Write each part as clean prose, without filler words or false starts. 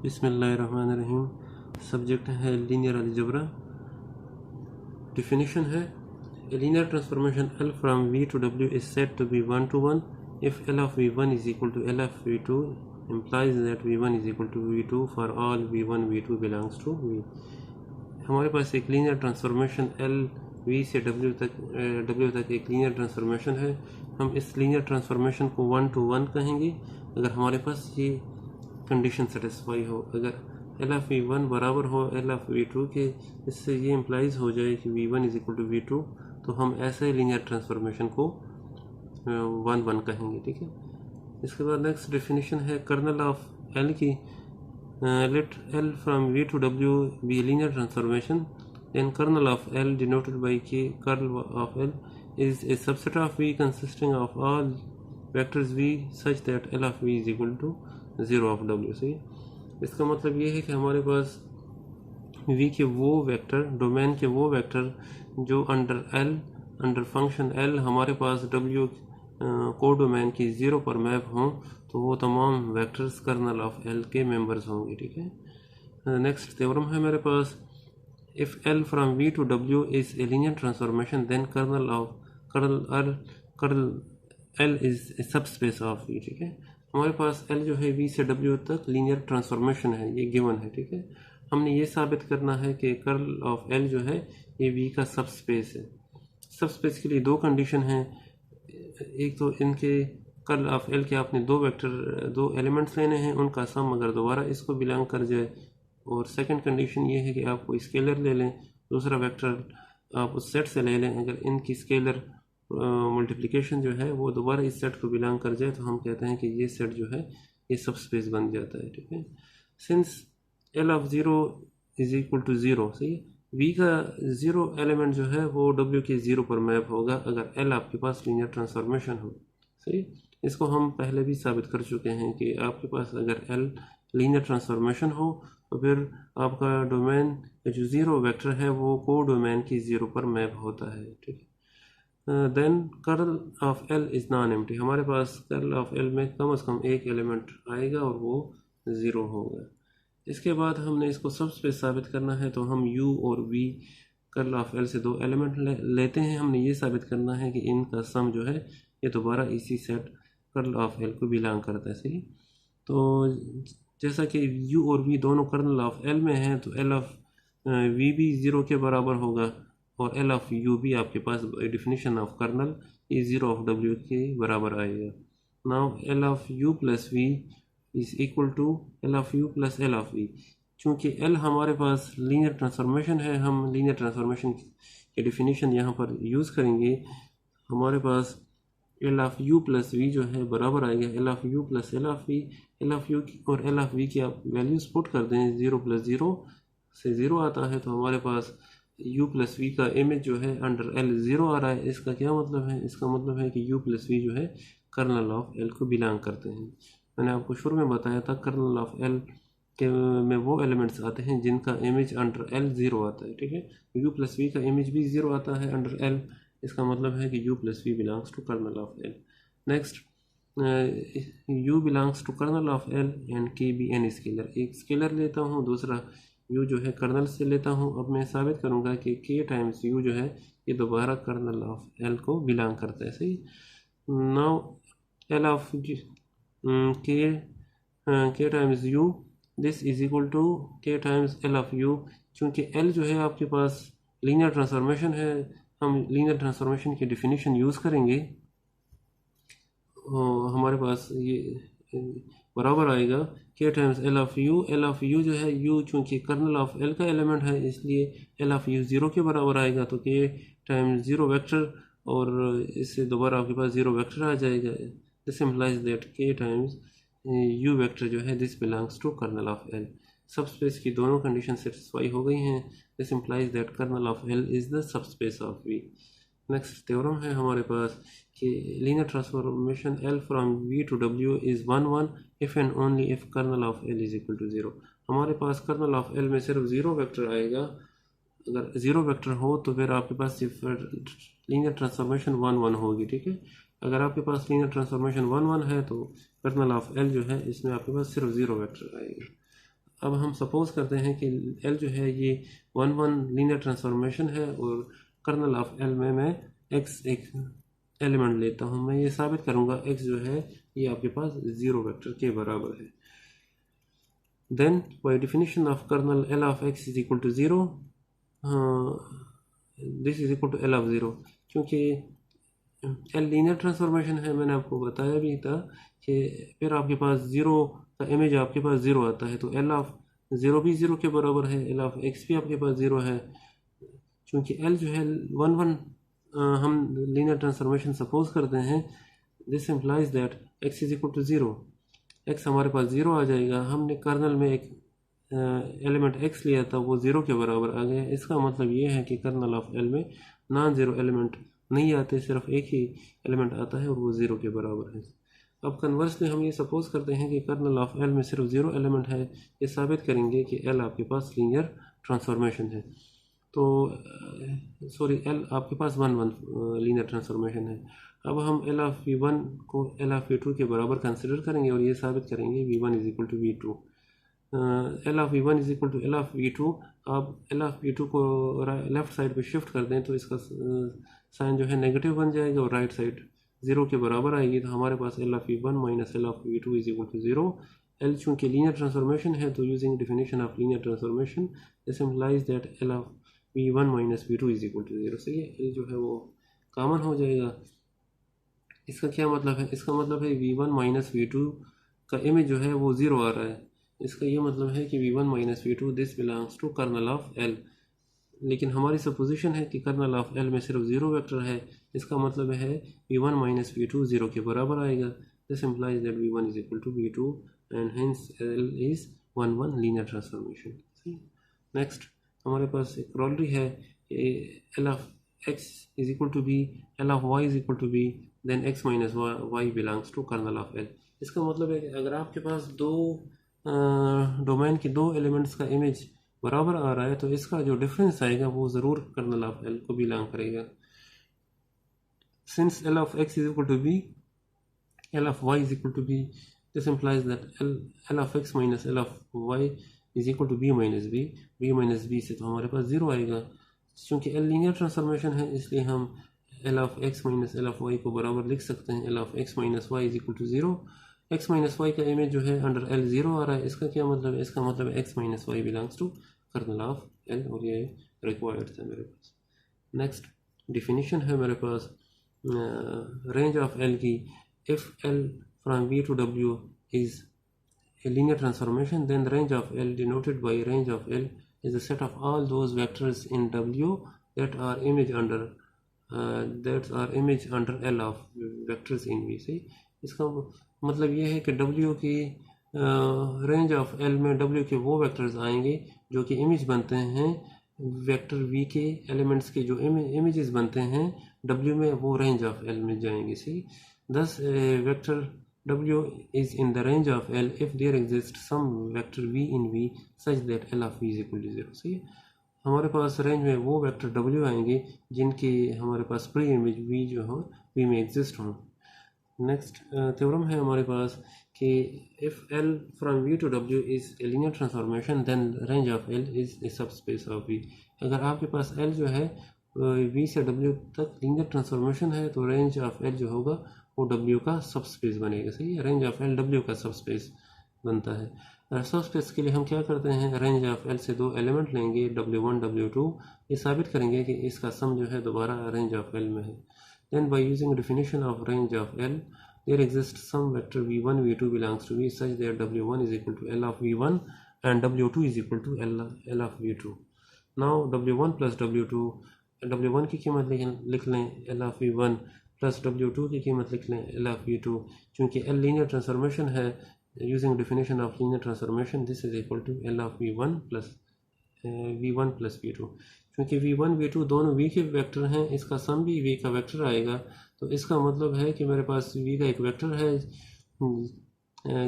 बिस्मिल्लाहिर्रहमानिर्रहीम। सब्जेक्ट है linear algebra. Definition है a linear transformation L from V to W is said to be 1 to 1 if L of V1 is equal to L of V2 implies that V1 is equal to V2 for all V1 V2 belongs to V। हमारे पास एक linear transformation L V से W तक एक linear transformation है। हम इस linear transformation को 1 to 1 कहेंगे अगर हमारे पास ये कंडीशन सेटिस्फाई हो। अगर एल ऑफ वी वन बराबर हो एल ऑफ वी टू के, इससे ये इम्प्लाइज हो जाए कि V one is equal to V two, तो हम ऐसे लीनियर ट्रांसफॉर्मेशन को 1 1 कहेंगे। ठीक है। इसके बाद नेक्स्ट डेफिनेशन है कर्नल ऑफ एल की। Let L from V to W be linear transformation, then kernel of L denoted by K curl of L is a subset of V consisting of all vectors v such that L of v is equal to 0 of W. सही। इसका मतलब ये है कि हमारे पास v के वो vector, domain के वो वेक्टर जो अंडर फंक्शन l हमारे पास w को डोमेन की 0 पर मैप हों, तो वो तमाम वेक्टर्स कर्नल ऑफ l के मेंबर्स होंगे। ठीक है। नेक्स्ट थ्योरम है मेरे पास, if l from v to w is a linear transformation then kernel l is a subspace of v। ठीक है। हमारे पास L जो है V से W तक लीनियर ट्रांसफॉर्मेशन है, ये गिवन है। ठीक है। हमने ये साबित करना है कि कर्ल ऑफ L जो है ये V का सबस्पेस है। सबस्पेस के लिए दो कंडीशन हैं। एक तो इनके कर्ल ऑफ L के आपने दो एलिमेंट्स लेने हैं, उनका सम अगर दोबारा इसको बिलोंग कर जाए, और सेकंड कंडीशन ये है कि आपको स्केलर ले लें, दूसरा वेक्टर आप उस सेट से ले लें, अगर इनकी स्केलर मल्टीप्लिकेशन जो है वो दोबारा इस सेट को बिलोंग कर जाए, तो हम कहते हैं कि ये सेट जो है ये सब स्पेस बन जाता है। ठीक है। Since L of 0 is equal to 0, सही, वी का 0 एलिमेंट जो है वो डब्ल्यू के 0 पर मैप होगा अगर एल आपके पास लीनियर ट्रांसफॉर्मेशन हो। सही। इसको हम पहले भी साबित कर चुके हैं कि आपके पास अगर एल लीनियर ट्रांसफॉर्मेशन हो तो फिर आपका डोमेन जो 0 वेक्टर है वो को डोमेन की 0 पर मैप होता है। ठीक है। Then kernel of L is non empty. हमारे पास कर्ल ऑफ एल में कम से कम एक एलिमेंट आएगा और वो 0 होगा। इसके बाद हमने इसको सब स्पेस साबित करना है, तो हम u और v कर्ल ऑफ एल से दो एलिमेंट लेते हैं। हमने ये साबित करना है कि इनका सम जो है ये दोबारा इसी सेट कर्ल ऑफ एल को बिलोंग करता है। सही। तो जैसा कि u और v दोनों कर्नल ऑफ एल में हैं, तो एल ऑफ v भी 0 के बराबर होगा और एल ऑफ यू भी आपके पास डिफिनीशन ऑफ कर्नल ये 0 ऑफ डब्ल्यू के बराबर आएगा। Now L of you plus V is equal to L of you plus L of V. चूँकि एल हमारे पास लीनियर ट्रांसफॉर्मेशन है, हम लीनियर ट्रांसफॉर्मेशन के डिफिनीशन यहाँ पर यूज़ करेंगे। हमारे पास L of you plus v जो है बराबर आएगा L of you plus L of v. L of u और एल ऑफ वी की आप वैल्यूज पुट कर दें, 0 प्लस 0 से 0 आता है, तो हमारे पास u प्लस वी का इमेज जो है अंडर l 0 आ रहा है। इसका क्या मतलब है? इसका मतलब है कि u प्लस वी जो है कर्नल ऑफ l को बिलोंग करते हैं। मैंने आपको शुरू में बताया था कर्नल ऑफ l के में वो एलिमेंट्स आते हैं जिनका इमेज अंडर l 0 आता है। ठीक है। u प्लस वी का इमेज भी 0 आता है अंडर l, इसका मतलब है कि u plus V belongs to kernel of l। Next, u belongs to kernel of l and k be an scalar. एक स्केलर लेता हूँ, दूसरा u जो है कर्नल से लेता हूँ। अब मैं साबित करूँगा कि k टाइम्स u जो है ये दोबारा कर्नल ऑफ l को बिलोंग करता है। सही। Now l of k times u this is equal to k times l of u। चूँकि l जो है आपके पास लीनियर ट्रांसफॉर्मेशन है, हम लीनियर ट्रांसफॉर्मेशन की डिफिनीशन यूज़ करेंगे। हमारे पास ये बराबर आएगा k times L of you. L of you जो है u चूँकि कर्नल ऑफ l का एलिमेंट है, इसलिए एल ऑफ यू 0 के बराबर आएगा, तो k टाइम्स 0 वेक्टर और इससे दोबारा आपके पास 0 वेक्टर आ जाएगा। This implies that k times u vector जो है this belongs to kernel of l। Subspace की दोनों कंडीशन सेटिस्फाई हो गई हैं। This implies that kernel of l is the subspace of v। Next theorem है हमारे पास कि linear transformation L from V to W is 1 1 if and only if kernel of L is equal to 0। हमारे पास colonel of L में सिर्फ 0 vector आएगा। अगर 0 vector हो तो फिर आपके पास सिर्फ लीनियर ट्रांसफॉर्मेशन 1 1 होगी। ठीक है। अगर आपके पास लीनियर ट्रांसफॉर्मेशन 1 1 है तो कर्नल ऑफ L जो है इसमें आपके पास सिर्फ 0 वेक्टर आएगा। अब हम सपोज करते हैं कि L जो है ये 1 लीनियर ट्रांसफॉर्मेशन है और कर्नल ऑफ L में मैं x एक एलिमेंट लेता हूँ। मैं ये साबित करूँगा x जो है ये आपके पास 0 वेक्टर के बराबर है। Then by definition of kernel L of x is equal to 0, this is equal to L of 0, क्योंकि L लीनियर ट्रांसफॉर्मेशन है। मैंने आपको बताया भी था कि फिर आपके पास 0 का इमेज आपके पास 0 आता है, तो L ऑफ 0 भी 0 के बराबर है, L ऑफ x भी आपके पास 0 है। चूँकि L जो है 1 हम लीनियर ट्रांसफॉर्मेशन सपोज करते हैं, this implies that x is equal to 0, x हमारे पास 0 आ जाएगा। हमने कर्नल में एक एलिमेंट x लिया था, वो 0 के बराबर आ गया। इसका मतलब ये है कि कर्नल ऑफ L में नॉन ज़ीरो एलिमेंट नहीं आते, सिर्फ एक ही एलिमेंट आता है और वो 0 के बराबर है। अब कन्वर्सली हम ये सपोज करते हैं कि कर्नल ऑफ L में सिर्फ 0 एलिमेंट है। ये साबित करेंगे कि L आपके पास लीनियर ट्रांसफॉर्मेशन है। तो सॉरी, L आपके पास 1 लीनियर ट्रांसफॉर्मेशन है। अब हम L ऑफ V1 को L ऑफ V2 के बराबर कंसिडर करेंगे और ये साबित करेंगे V1 is equal to V2। L of V1 is equal to L of V2। आप L ऑफ V2 को लेफ्ट साइड पे शिफ्ट कर दें तो इसका साइन जो है नेगेटिव बन जाएगा और राइट साइड 0 के बराबर आएगी। तो हमारे पास L of V1 minus L of V2 is equal to 0। L चूँकि लीनियर ट्रांसफॉर्मेशन है तो using definition of linear transformation this implies that L of V1 minus V2 is equal to 0। सही है, L जो है वो कॉमन हो जाएगा। इसका क्या मतलब है? इसका मतलब है V1 माइनस V2 का इमेज जो है वो 0 आ रहा है। इसका ये मतलब है कि V1 minus V2 this belongs to kernel of L। लेकिन हमारी सपोजिशन है कि कर्नल ऑफ L में सिर्फ 0 वेक्टर है। इसका मतलब है V1 माइनस V2 0 के बराबर आएगा। This implies that V1 is equal to V2 and hence L is 1 linear transformation. Next हमारे पास एक कॉरोलरी है कि L of x is equal to b, L of y is equal to b, then x minus y belongs to kernel of L। इसका मतलब है कि अगर आपके पास दो डोमेन के दो एलिमेंट्स का इमेज बराबर आ रहा है तो इसका जो डिफरेंस आएगा वो ज़रूर कर्नल ऑफ L को बिलोंग करेगा। Since L of x is equal to b, L of y is equal to b, this implies that L of x minus L of y is equal to b minus b। b minus b से तो हमारे पास 0 आएगा। क्योंकि L linear transformation है इसलिए हम L of x minus L of y को बराबर लिख सकते हैं L of x minus y is equal to 0। x minus y का इमेज जो है अंडर L 0 आ रहा है। इसका क्या मतलब है? इसका मतलब है x minus y belongs to kernel of L और ये रिक्वायर्ड था मेरे पास। नेक्स्ट डिफिनीशन है मेरे पास रेंज ऑफ L की। If L from V to W is a linear transformation, then the range of L denoted by range of L is the set of all those vectors in W that are image under L of vectors in V। सही, इसका मतलब ये है कि W की range of L में W के वो वेक्टर्स आएंगे जो कि इमेज बनते हैं वेक्टर V के एलिमेंट्स के जो इमेजेस बनते हैं W में, वो रेंज ऑफ L में जाएंगे। सही, thus vector W is in the range of L if there exists some vector V in V such that L of V is equal to 0। सही है, हमारे पास रेंज में वो वेक्टर W आएंगे जिनकी हमारे पास प्री इमेज V जो हो V में एग्जिस्ट हो। नेक्स्ट थ्योरम है हमारे पास कि if L from V to W is a linear transformation then range of L is a subspace of V। अगर आपके पास L जो है V से W तक लीनियर ट्रांसफॉर्मेशन है तो रेंज ऑफ L जो होगा वो W का सबस्पेस बनेगा। सही है, रेंज ऑफ L W का सबस्पेस बनता है। सबस्पेस के लिए हम क्या करते हैं, रेंज ऑफ L से दो एलिमेंट लेंगे W1 W2, ये साबित करेंगे कि इसका सम जो है दोबारा रेंज ऑफ L में है। Then by using definition of range of L there exists some vector V1 V2 belongs to V such that W1 is equal to L of V1 and W2 is equal to L of V2। now W1 plus W2, W1 की कीमत लिख लें L of V1 plus W2 की कीमत लिख लें L of V2। चूँकि L linear transformation है, using definition of linear transformation this is equal to L of V1 plus V2। क्योंकि V1 V2 दोनों V के वेक्टर हैं, इसका सम भी V का वेक्टर आएगा। तो इसका मतलब है कि मेरे पास V का एक वेक्टर है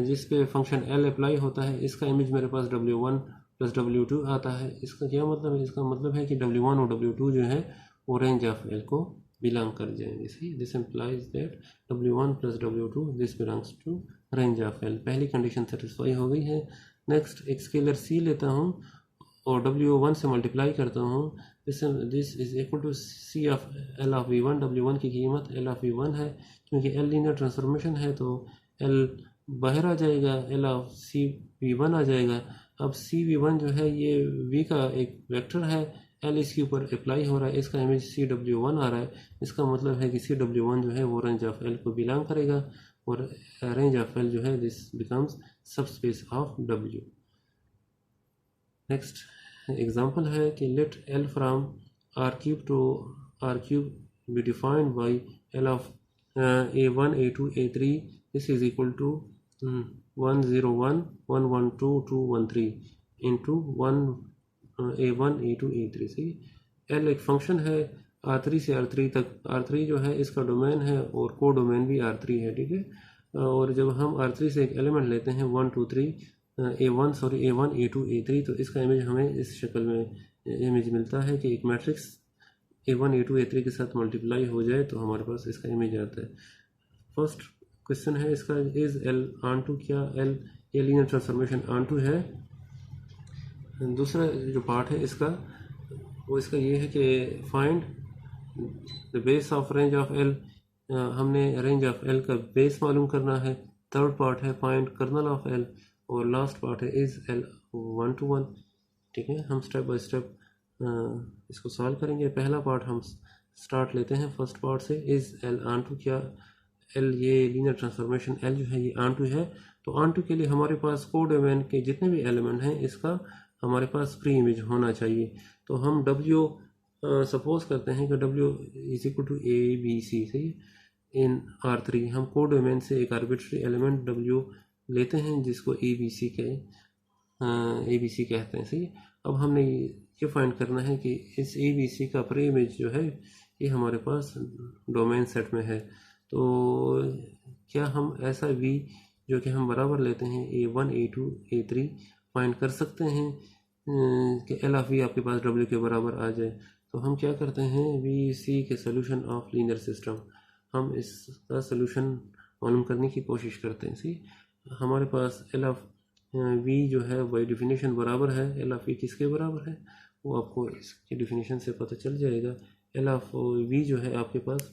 जिस पे फंक्शन L अप्लाई होता है, इसका इमेज मेरे पास W1 प्लस W2 आता है। इसका क्या मतलब है? इसका मतलब है कि W1 और W2 जो है वो रेंज ऑफ L को बिलोंग कर जाएंगे। सही, this implies that W1 plus W2 this belongs to range of L। पहली कंडीशन सेटिस्फाई हो गई है। नेक्स्ट एक स्केलर सी लेता हूँ और W1 से मल्टीप्लाई करता हूँ, this is equal to C of L of V1। W1 की कीमत एल ऑफ V1 है, क्योंकि एल लीनियर ट्रांसफॉर्मेशन है तो एल बाहर आ जाएगा, एल ऑफ सी V1 आ जाएगा। अब सी V1 जो है ये V का एक वेक्टर है, एल इसके ऊपर अप्लाई हो रहा है, इसका इमेज CW1 आ रहा है। इसका मतलब है कि CW1 जो है वो रेंज ऑफ एल को बिलोंग करेगा, और रेंज ऑफ एल जो है this becomes subspace of W। Next example है कि let L from R³ to R³ be defined by L of A1 A2 A3 this is equal to 101 112 213 into 1 A1 A2 A3। सही, L एक function है R3 से R3 तक। R3 जो है इसका डोमेन है और को डोमेन भी R3 है, ठीक है। और जब हम R3 से एक एलिमेंट लेते हैं 1 2 3 A1 A2 A3, तो इसका इमेज हमें इस शक्ल में इमेज मिलता है कि एक मैट्रिक्स A1 A2 A3 के साथ मल्टीप्लाई हो जाए तो हमारे पास इसका इमेज आता है। फर्स्ट क्वेश्चन है इसका, इज एल ऑन टू, क्या एल ये लीनियर ट्रांसफॉर्मेशन ऑन टू है। दूसरा जो पार्ट है इसका वो इसका ये है कि find the base of range of L, हमने रेंज ऑफ एल का बेस मालूम करना है। थर्ड पार्ट है फाइंड कर्नल ऑफ एल, और लास्ट पार्ट है इज एल 1 to 1। ठीक है, हम स्टेप बाय स्टेप इसको सॉल्व करेंगे। पहला पार्ट हम स्टार्ट लेते हैं फर्स्ट पार्ट से, इज एल ऑन टू, क्या एल ये लीनियर ट्रांसफॉर्मेशन एल जो है ये ऑन टू है। तो ऑन टू के लिए हमारे पास को डोमेन के जितने भी एलिमेंट हैं इसका हमारे पास प्री इमेज होना चाहिए। तो हम W सपोज करते हैं कि W is equal to ABC, सही, इन R3 हम को डोमेन से एक आर्बिट्री एलिमेंट W लेते हैं जिसको ABC कहते हैं, सही। अब हमने ये फाइंड करना है कि इस ABC का प्री इमेज जो है ये हमारे पास डोमेन सेट में है। तो क्या हम ऐसा V जो कि हम बराबर लेते हैं A1 A2 A3 फाइंड कर सकते हैं कि एल ऑफ V आपके पास W के बराबर आ जाए। तो हम क्या करते हैं, VC के सोल्यूशन ऑफ लीनियर सिस्टम, हम इसका सोल्यूशन मालूम करने की कोशिश करते हैं। सी हमारे पास एल ऑफ V जो है बाई डिफिनीशन बराबर है, एल ऑफ V किसके बराबर है वो आपको इसकी डिफिनीशन से पता चल जाएगा। एल ऑफ V जो है आपके पास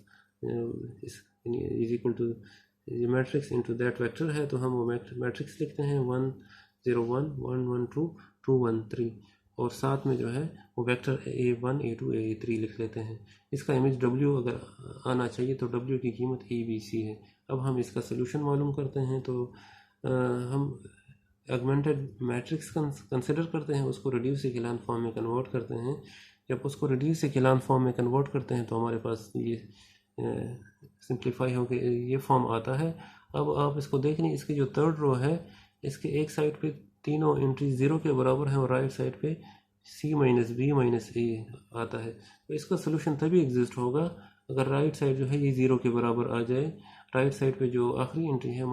इज इक्वल टू ये मैट्रिक्स इनटू दैट वेक्टर है, तो हम वो मैट्रिक्स लिखते हैं 1 0 1 1 1 2 2 1 3, और साथ में जो है वो वेक्टर A1 A2 A3 लिख लेते हैं। इसका इमेज W अगर आना चाहिए तो W की कीमत ABC है। अब हम इसका सोल्यूशन मालूम करते हैं, तो हम एगमेंटेड मैट्रिक्स कंसिडर करते हैं, उसको रिड्यूस इक्विलान फॉर्म में कन्वर्ट करते हैं। जब उसको रिड्यूस इक्विलान फॉर्म में कन्वर्ट करते हैं तो हमारे पास ये सिंप्लीफाई होकर ये फॉर्म आता है। अब आप इसको देख लें, इसकी जो थर्ड रो है इसके एक साइड पे तीनों एंट्री 0 के बराबर हैं और राइट साइड पे C minus B minus A आता है। तो इसका सोल्यूशन तभी एग्जिस्ट होगा अगर राइट साइड जो है ये 0 के बराबर आ जाए। राइट साइड पे जो आखिरी एंट्री है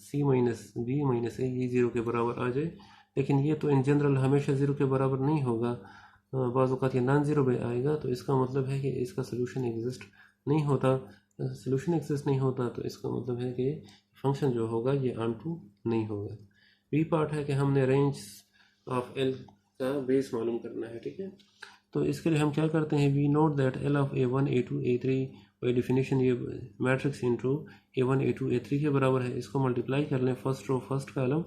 C minus B minus A ये 0 के बराबर आ जाए। लेकिन ये तो इन जनरल हमेशा 0 के बराबर नहीं होगा, बाज़ औक़ात ये नॉन ज़ीरो पे आएगा। तो इसका मतलब है कि इसका सोल्यूशन एग्जिस्ट नहीं होता। सोल्यूशन एग्जिस्ट नहीं होता तो इसका मतलब है कि फंक्शन जो होगा ये ऑन टू नहीं होगा। बी पार्ट है कि हमने रेंज ऑफ एल का बेस मालूम करना है, ठीक है। तो इसके लिए हम क्या करते हैं, we note that L of A1 A2 A3 by definition ये matrix into A1 A2 A3 के बराबर है। इसको मल्टीप्लाई कर लें फर्स्ट रो फर्स्ट कॉलम,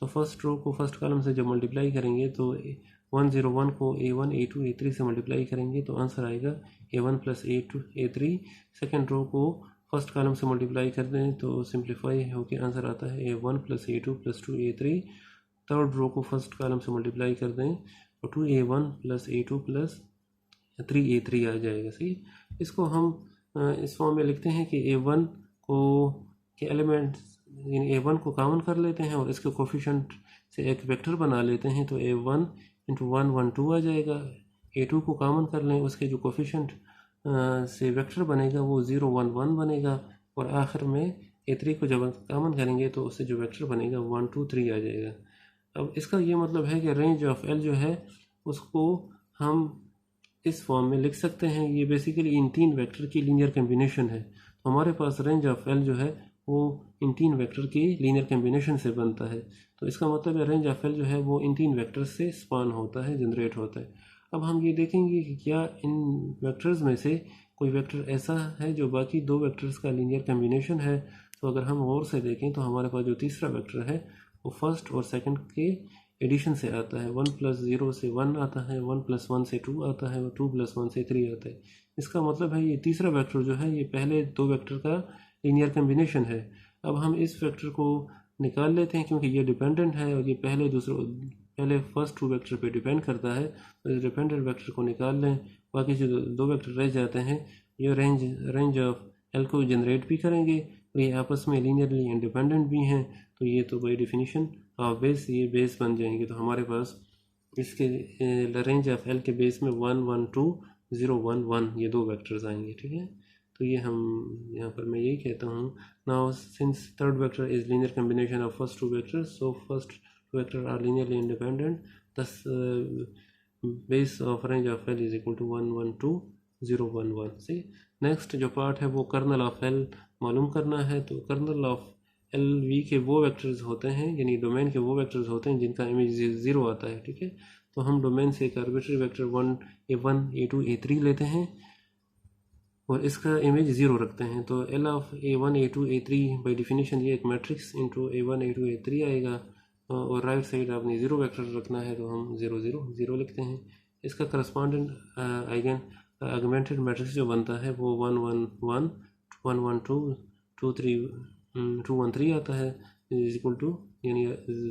तो फर्स्ट रो को फर्स्ट कॉलम से जब मल्टीप्लाई करेंगे तो 101 को A1 A2 A3 से मल्टीप्लाई करेंगे तो आंसर आएगा A1 plus A2 A3। Second row को फर्स्ट कॉलम से मल्टीप्लाई कर दें तो सिंप्लीफाई होकर आंसर आता है A1 plus A2 plus 2 A3। Third row को फर्स्ट कॉलम से मल्टीप्लाई कर दें तो 2A1 plus A2 plus 3A3 आ जाएगा, सही। इसको हम इस फॉर्म में लिखते हैं कि A1 को के एलिमेंट A1 को कॉमन कर लेते हैं और इसके कोफिशिएंट से एक वेक्टर बना लेते हैं, तो A1 इंटू 1 1 2 आ जाएगा। A2 को कॉमन कर लें, उसके जो कोफिशिएंट से वेक्टर बनेगा वो 0 1 1 बनेगा, और आखिर में A3 को जब कॉमन करेंगे तो उससे जो वेक्टर बनेगा 1 2 3 आ जाएगा। अब इसका ये मतलब है कि रेंज ऑफ L जो है उसको हम इस फॉर्म में लिख सकते हैं। ये बेसिकली इन तीन वेक्टर की लीनियर कम्बिनेशन है। तो हमारे पास रेंज ऑफ L जो है वो इन 3 वेक्टर के लीनियर कम्बिनेशन से बनता है। तो इसका मतलब है रेंज ऑफ एल जो है वो इन 3 वेक्टर्स से स्पान होता है, जनरेट होता है। अब हम ये देखेंगे कि क्या इन वेक्टर्स में से कोई वेक्टर ऐसा है जो बाकी 2 वेक्टर्स का लीनियर कम्बिनेशन है। तो अगर हम गौर से देखें तो हमारे पास जो तीसरा वेक्टर है वो फर्स्ट और सेकंड के एडिशन से आता है। 1 + 0 से 1 आता है, 1 + 1 से 2 आता है और 2 + 1 से 3 आता है। इसका मतलब है ये तीसरा वेक्टर जो है ये पहले 2 वेक्टर का लीनियर कम्बिनेशन है। अब हम इस वेक्टर को निकाल लेते हैं क्योंकि ये डिपेंडेंट है और ये पहले फर्स्ट 2 वेक्टर पे डिपेंड करता है। तो इस डिपेंडेंट वेक्टर को निकाल लें, बाकी जो 2 वेक्टर रह जाते हैं ये रेंज ऑफ एल को जनरेट भी करेंगे और ये आपस में लीनियरली इंडिपेंडेंट भी हैं। तो ये तो बाई डेफिनेशन ऑफ बेस ये बेस बन जाएंगे। तो हमारे पास इसके रेंज ऑफ एल के बेस में 1 1 2 0 1 1 ये 2 वेक्टर्स आएंगे, ठीक है। तो ये हम यहाँ पर मैं यही कहता हूँ, now since third vector is linear combination of first 2 vectors, so first vector are linearly independent, thus base of range of L is equal to 1 1 2 0 1 1। C next जो पार्ट है वो कर्नल ऑफ एल मालूम करना है। तो colonel of L V के वो vectors होते हैं, यानी डोमेन के वो वेक्टर्स होते हैं जिनका इमेज 0 आता है, ठीक है। तो हम डोमेन से एक arbitrary vector 1 A1 A2 A3 लेते हैं और इसका इमेज 0 रखते हैं। तो L of A1 A2 A3 by definition ये एक matrix into A1 A2 A3 आएगा और राइट साइड आपने 0 वेक्टर रखना है तो हम 0 0 0 लिखते हैं। इसका करस्पॉन्डेंट आर्गुमेंटेड मैट्रिक्स जो बनता है वो 1 1 1 1 1 2 2 3 2 1 3 आता है, इज इक्वल टू यानी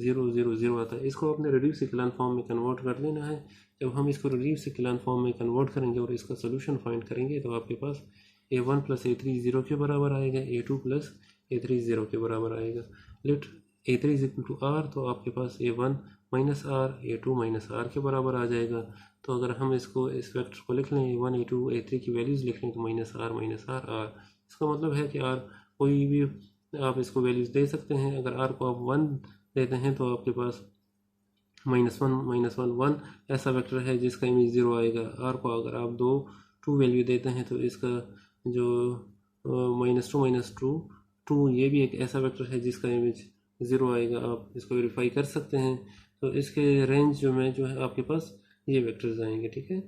0 0 0 आता है। इसको अपने रिड्यूस इक्विवेलेंट फॉर्म में कन्वर्ट कर लेना है। जब हम इसको रिड्यूस इक्विवेलेंट फॉर्म में कन्वर्ट करेंगे और इसका सोल्यूशन फाइंड करेंगे तो आपके पास A1 + A3 0 के बराबर आएगा, A2 + A3 0 के बराबर आएगा। Let A3 is equal to R, तो आपके पास A1 - R A2 - R के बराबर आ जाएगा। तो अगर हम इसको इस वेक्टर को लिख लें, A1 A2 A3 की वैल्यूज़ लिख लें तो -R - R। इसका मतलब है कि R कोई भी आप इसको वैल्यूज़ दे सकते हैं। अगर R को आप 1 देते हैं तो आपके पास -1 - 1 1 ऐसा वेक्टर है जिसका इमेज 0 आएगा। R को अगर आप 2 वैल्यू देते हैं तो इसका जो -2 - 2 ये भी एक ऐसा वेक्टर है जिसका इमेज 0 आएगा। आप इसको वेरीफाई कर सकते हैं। तो इसके रेंज जो है आपके पास ये वेक्टर्स आएंगे, ठीक है।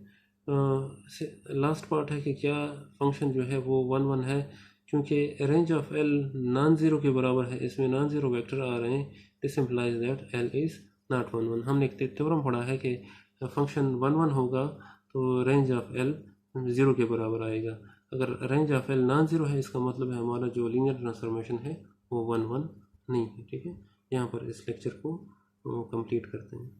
लास्ट पार्ट है कि क्या फंक्शन जो है वो 1 1 है, क्योंकि range of L non zero के बराबर है, इसमें नॉन ज़ीरो वेक्टर आ रहे हैं। This implies that L is not 1 1। हमने एक थ्योरम पढ़ा है कि फंक्शन 1 1 होगा तो रेंज ऑफ एल 0 के बराबर आएगा। अगर range of L non zero है इसका मतलब है हमारा जो लीनियर ट्रांसफॉर्मेशन है वो 1 1 नहीं है, ठीक है। यहाँ पर इस लेक्चर को कंप्लीट करते हैं।